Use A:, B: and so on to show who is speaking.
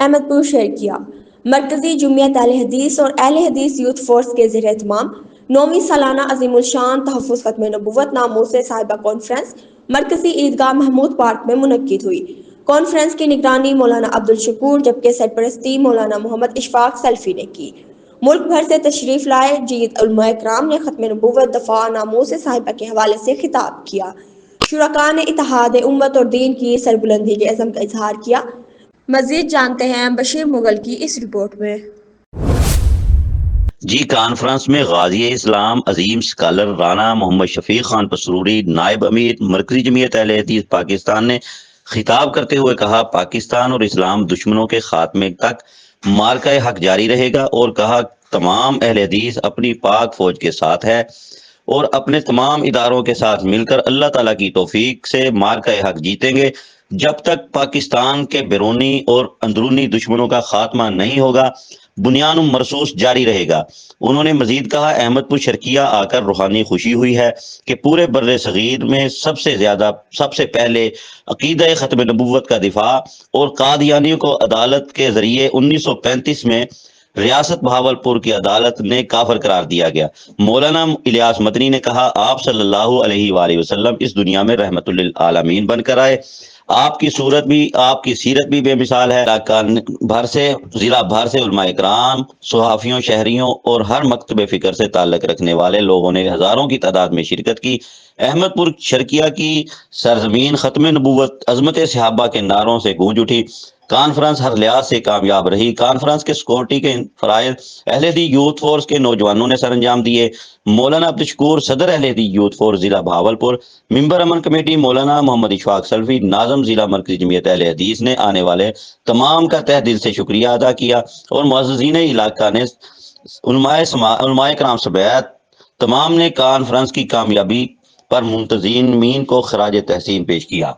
A: احمد پور شیئر کیا۔ مرکزی جمعیت اہل حدیث اور اہل حدیث یوتھ فورس کے زیر اہتمام 9ویں سالانہ عظیم الشان تحفظ ختم نبوت ناموں سے صاحبہ کانفرنس مرکزی عیدگاہ محمود پارک میں منعقد ہوئی۔ کانفرنس کی نگرانی مولانا عبدالشکور جبکہ سرپرستی مولانا محمد اشفاق سلفی نے کی۔ ملک بھر سے تشریف لائے جید علماء کرام نے ختم نبوت دفاع ناموس صاحبہ کے حوالے سے خطاب کیا۔ شرکاء نے اتحاد امت اور دین کی سربلندی کے عزم کا اظہار کیا۔ مزید جانتے ہیں بشیر مغل کی اس رپورٹ میں۔
B: کانفرنس میں غازی اسلام عظیم سکالر رانا محمد شفیق خان پسروری نائب امیر مرکزی جمعیت اہل حدیث پاکستان نے خطاب کرتے ہوئے کہا پاکستان اور اسلام دشمنوں کے خاتمے تک مارکہ حق جاری رہے گا، اور کہا تمام اہل حدیث اپنی پاک فوج کے ساتھ ہے اور اپنے تمام اداروں کے ساتھ مل کر اللہ تعالیٰ کی توفیق سے مارکہ حق جیتیں گے۔ جب تک پاکستان کے بیرونی اور اندرونی دشمنوں کا خاتمہ نہیں ہوگا، بنیان مرصوص جاری رہے گا۔ انہوں نے مزید کہا احمد پور شرقیہ آ کر روحانی خوشی ہوئی ہے کہ پورے بر صغیر میں سب سے پہلے عقیدہ ختم نبوت کا دفاع اور قادیانیوں کو عدالت کے ذریعے 1935 میں ریاست بہاولپور کی عدالت نے کافر قرار دیا گیا۔ مولانا الیاس مدنی نے کہا آپ صلی اللہ علیہ وآلہ وسلم اس دنیا میں رحمت للعالمین بن کر آئے۔ آپ کی سیرت بھی بے مثال ہے۔ ضلع بھر سے علماء کرام، صحافیوں، شہریوں اور ہر مکتب فکر سے تعلق رکھنے والے لوگوں نے ہزاروں کی تعداد میں شرکت کی۔ احمد پور شرقیہ کی سرزمین ختم نبوت عظمت صحابہ کے نعروں سے گونج اٹھی۔ کانفرنس ہر لحاظ سے کامیاب رہی۔ کانفرنس کے سیکورٹی کے فرائض اہل حدیث یوتھ فورس کے نوجوانوں نے سر انجام دیے۔ مولانا عبدالشکور صدر اہل حدیث یوتھ فورس ضلع بہاولپور، ممبر امن کمیٹی مولانا محمد اشفاق سلفی، ناظم ضلع مرکزی جمعیت اہل حدیث نے آنے والے تمام کا تہ دل سے شکریہ ادا کیا، اور معززین علاقہ نے علماء کرام سمیت تمام نے کانفرنس کی کامیابی پر منتظمین کو خراج تحسین پیش کیا۔